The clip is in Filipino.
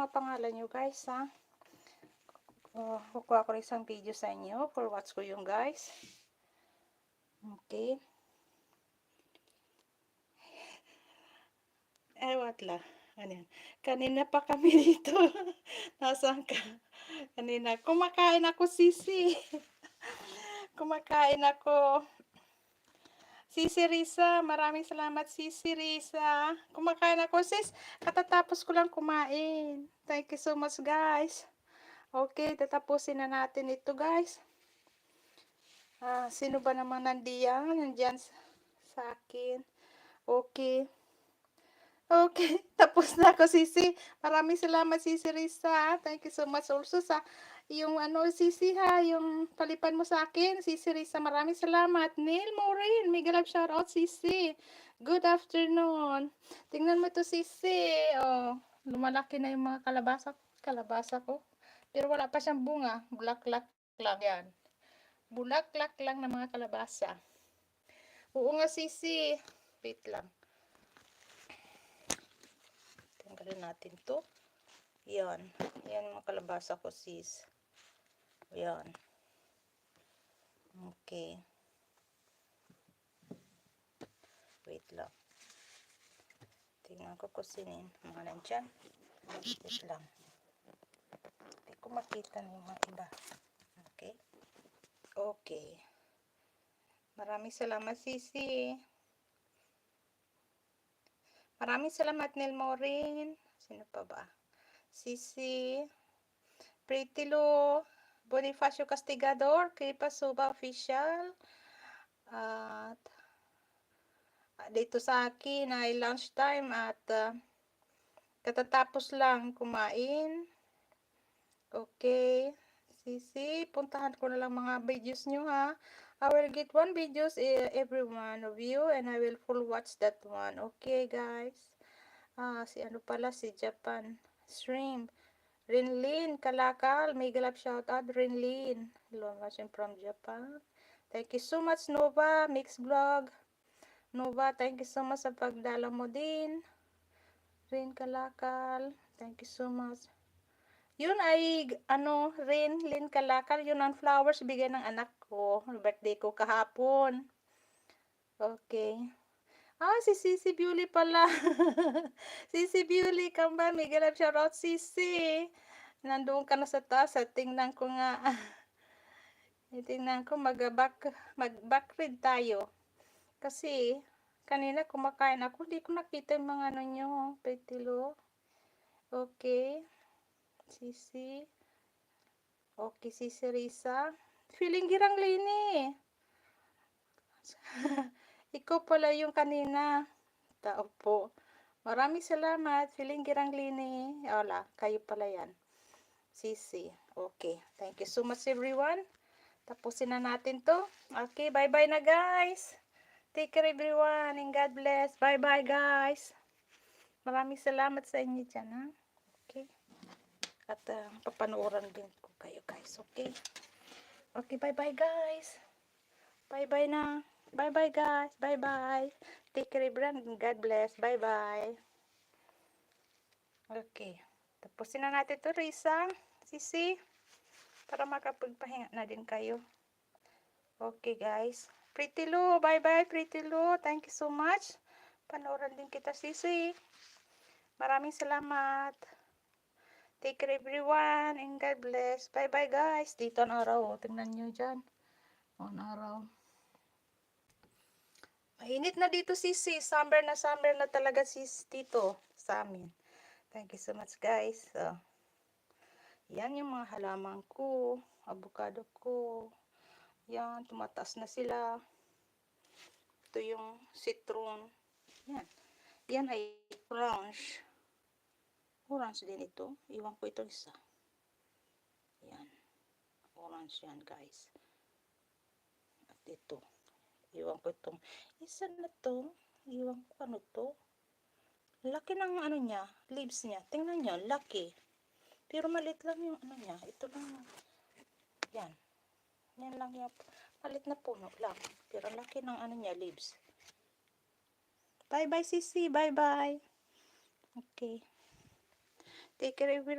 mga pangalan nyo guys ha. Kukuha ko rin isang video sa inyo for watch ko yung guys. Okay. What la? Ano yan? Kanina pa kami dito. Nasaan ka? Kanina. Kumakain ako, Sisi. Kumakain ako. Sisi Risa. Maraming salamat, Sisi Risa. Kumakain ako, sis. Katatapos ko lang kumain. Thank you so much, guys. Okay, tatapusin na natin ito, guys. Sino ba naman nandiyan sa akin? Okay. Okay, tapos na ako, Sisi. Maraming salamat, Sisi Risa. Thank you so much also sa yung Sisi ha, yung palipan mo sa akin, Sisi Risa. Maraming salamat. Neil Maureen, mega love shout out, Sisi. Good afternoon. Tingnan mo to, Sisi. Oh, lumalaki na yung mga kalabasa ko. Pero wala pa siyang bunga. Bulaklak lang yan. Bulaklak lang ng mga kalabasa. Oo nga, Sisi. Wait lang. Tanggalin natin to. Yan. Yan mga kalabasa ko, sis. Yan. Okay. Wait lang. Tingnan ko kusinin. Mga nandyan. Wait lang. Hindi ko makita ng mga iba. Okay. Okay. Maraming salamat, Sisi. Maraming salamat, Neil Maureen. Sino pa ba? Sisi. Pretty Lou. Bonifacio Castigador. Kripa Suba Official. At dito sa akin ay lunchtime at katatapos lang kumain. Okay. Sisi. Puntahan ko na lang mga videos nyo ha. I will get one videos every one of you and I will full watch that one. Okay guys. Si ano pala, si Japan Shrimp. Rinlin Kalakal. Mega love shout out Rinlin. Hello, I'm watching from Japan. Thank you so much, Nova Mix Vlog. Nova, thank you so much sa pagdala mo din. Rin Kalakal. Thank you so much. Yun ay, Rin Kalakal, yun ang flowers bigay ng anak ko. Birthday ko kahapon. Okay. Si Sisi Beauty pala. Sisi Beauty, kamba, mega love shoutout, Sisi. Nandoon ka na sa taas, tingnan ko nga. Tingnan ko, mag-back read tayo. Kasi, kanina kumakain ako, hindi ko nakita yung mga nyo, Petilo. Okay. Sisi. Okay, Sisi Risa. Feeling girang lini. Ikaw pala yung kanina. Tao po. Maraming salamat. Feeling girang lini. Wala, kayo pala yan. Sisi. Okay. Thank you so much everyone. Tapusin na natin to. Okay, bye-bye na guys. Take care everyone and God bless. Bye-bye guys. Maraming salamat sa inyo dyan ha. Okay. At papanooran din ko kayo guys. Okay. Okay, bye-bye guys. Bye-bye na. Bye-bye guys. Bye-bye. Take care everyone and God bless. Bye-bye. Okay. Tapusin na natin to, Risa. Sisi. Para makapagpahinga na din kayo. Okay guys. Pretty Lou. Bye-bye Pretty Lou. Thank you so much. Panooran din kita, Sisi. Maraming salamat. Take care everyone and God bless. Bye-bye guys. Dito ang araw. Tingnan nyo dyan. Ang araw. Mainit na dito, Sisi. Summer na talaga, sis, dito sa amin. Thank you so much guys. Yan yung mga halaman ko. Avocado ko. Yan. Tumataas na sila. Ito yung citron. Yan. Yan ay orange. Orange din ito. Iwan ko itong isa. Yan. Orange yan guys. At ito. Iwan ko itong isa na to. Iwan ko ano to. Laki ng ano niya. Leaves niya. Tingnan nyo. Laki. Pero maliit lang yung ano niya. Ito lang. Yan. Yan lang yung maliit na puno lang. Pero laki ng ano niya. Leaves. Bye bye Sisi. Bye bye. Okay. Take care everyone.